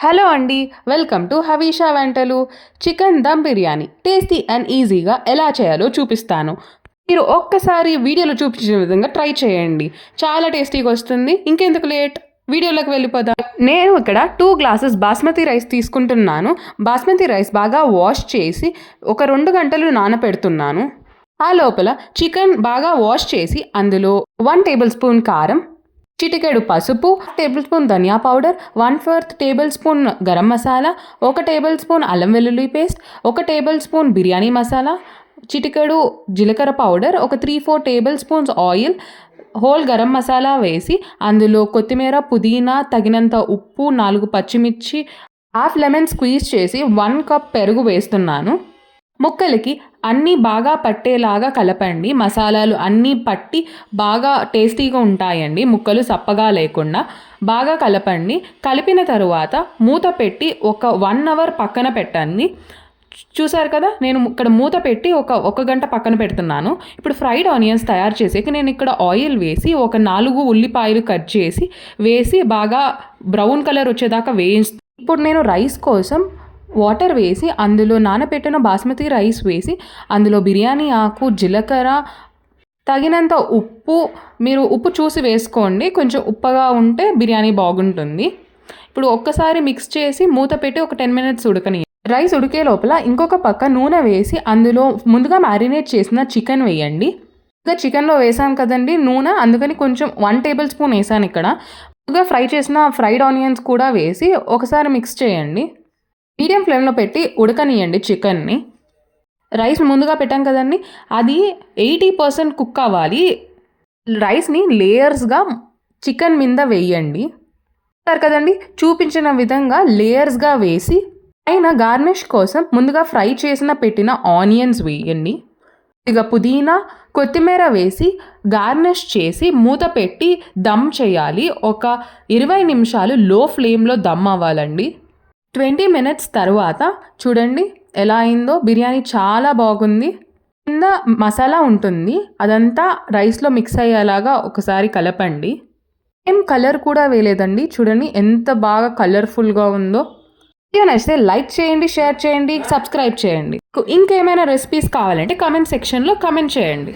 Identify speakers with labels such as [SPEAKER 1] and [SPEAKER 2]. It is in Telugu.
[SPEAKER 1] హలో అండి, వెల్కమ్ టు హవీషా వంటలు. Chicken dum biryani tasty and ఈజీగా ఎలా చేయాలో చూపిస్తాను. మీరు ఒక్కసారి వీడియోలో చూపించిన విధంగా ట్రై చేయండి. చాలా టేస్టీగా వస్తుంది. ఇంకెందుకు లేట్, వీడియోలోకి వెళ్ళిపోదాం. నేను ఇక్కడ 2 గ్లాసెస్ బాస్మతి రైస్ తీసుకుంటున్నాను. బాస్మతి రైస్ బాగా వాష్ చేసి ఒక 2 గంటలు నానపెడుతున్నాను. ఆ లోపల చికెన్ బాగా వాష్ చేసి అందులో 1 టేబుల్ స్పూన్ కారం, చిటికెడు పసుపు, టేబుల్ స్పూన్ ధనియా powder, 1/4 table spoon garam masala, 1 table spoon అల్లం వెల్లుల్లి paste, 1 table spoon biryani masala, చిటికెడు జీలకర్ర పౌడర్, ఒక 3-4 table spoons oil, whole garam masala వేసి అందులో కొత్తిమీర, పుదీనా, తగినంత ఉప్పు, 4 పచ్చిమిర్చి, హాఫ్ లెమన్ స్క్వీజ్ చేసి 1 కప్ పెరుగు వేస్తున్నాను. ముక్కలకి అన్నీ బాగా పట్టేలాగా కలపండి. మసాలాలు అన్నీ పట్టి బాగా టేస్టీగా ఉంటాయండి. ముక్కలు సప్పగా లేకుండా బాగా కలపండి. కలిపిన తరువాత మూత పెట్టి ఒక 1 అవర్ పక్కన పెట్టండి. చూసారు కదా, నేను ఇక్కడ మూత పెట్టి ఒక గంట పక్కన పెడుతున్నాను. ఇప్పుడు ఫ్రైడ్ ఆనియన్స్ తయారు చేసేకి నేను ఇక్కడ ఆయిల్ వేసి ఒక 4 ఉల్లిపాయలు కట్ చేసి వేసి బాగా బ్రౌన్ కలర్ వచ్చేదాకా వేయిస్తాను. ఇప్పుడు నేను రైస్ కోసం వాటర్ వేసి అందులో నానబెట్టిన బాస్మతి రైస్ వేసి అందులో బిర్యానీ ఆకు, జీలకర్ర, తగినంత ఉప్పు, మీరు ఉప్పు చూసి వేసుకోండి. కొంచెం ఉప్పగా ఉంటే బిర్యానీ బాగుంటుంది. ఇప్పుడు ఒక్కసారి మిక్స్ చేసి మూత పెట్టి ఒక 10 మినిట్స్ ఉడకని. రైస్ ఉడికే లోపల ఇంకొక పక్క నూనె వేసి అందులో ముందుగా మ్యారినేట్ చేసిన చికెన్ వేయండి. ఇంకా చికెన్లో వేసాం కదండి నూనె, అందుకని కొంచెం 1 టేబుల్ స్పూన్ వేసాను. ఇక్కడ ముందుగా ఫ్రై చేసిన ఫ్రైడ్ ఆనియన్స్ కూడా వేసి ఒకసారి మిక్స్ చేయండి. మీడియం ఫ్లేమ్లో పెట్టి ఉడకనియండి చికెన్ని. రైస్ ముందుగా పెట్టాం కదండి, అది 80% కుక్ అవ్వాలి. రైస్ని లేయర్స్గా చికెన్ మీద వేయండి. సరే కదండి, చూపించిన విధంగా లేయర్స్గా వేసి పైన గార్నిష్ కోసం ముందుగా ఫ్రై చేసిన పెట్టిన ఆనియన్స్ వేయండి. ఇక పుదీనా, కొత్తిమీర వేసి గార్నిష్ చేసి మూత పెట్టి దమ్ చేయాలి. ఒక 20 నిమిషాలు లో ఫ్లేమ్లో దమ్ అవ్వాలండి. 20 మినిట్స్ తర్వాత చూడండి ఎలా అయిందో. బిర్యానీ చాలా బాగుంది. కింద మసాలా ఉంటుంది, అదంతా రైస్లో మిక్స్ అయ్యేలాగా ఒకసారి కలపండి. ఏం కలర్ కూడా వేయలేదండి, చూడండి ఎంత బాగా కలర్ఫుల్గా ఉందో. వీడియో నచ్చితే లైక్ చేయండి, షేర్ చేయండి, సబ్స్క్రైబ్ చేయండి. ఇంకేమైనా రెసిపీస్ కావాలంటే కామెంట్ సెక్షన్లో కామెంట్ చేయండి.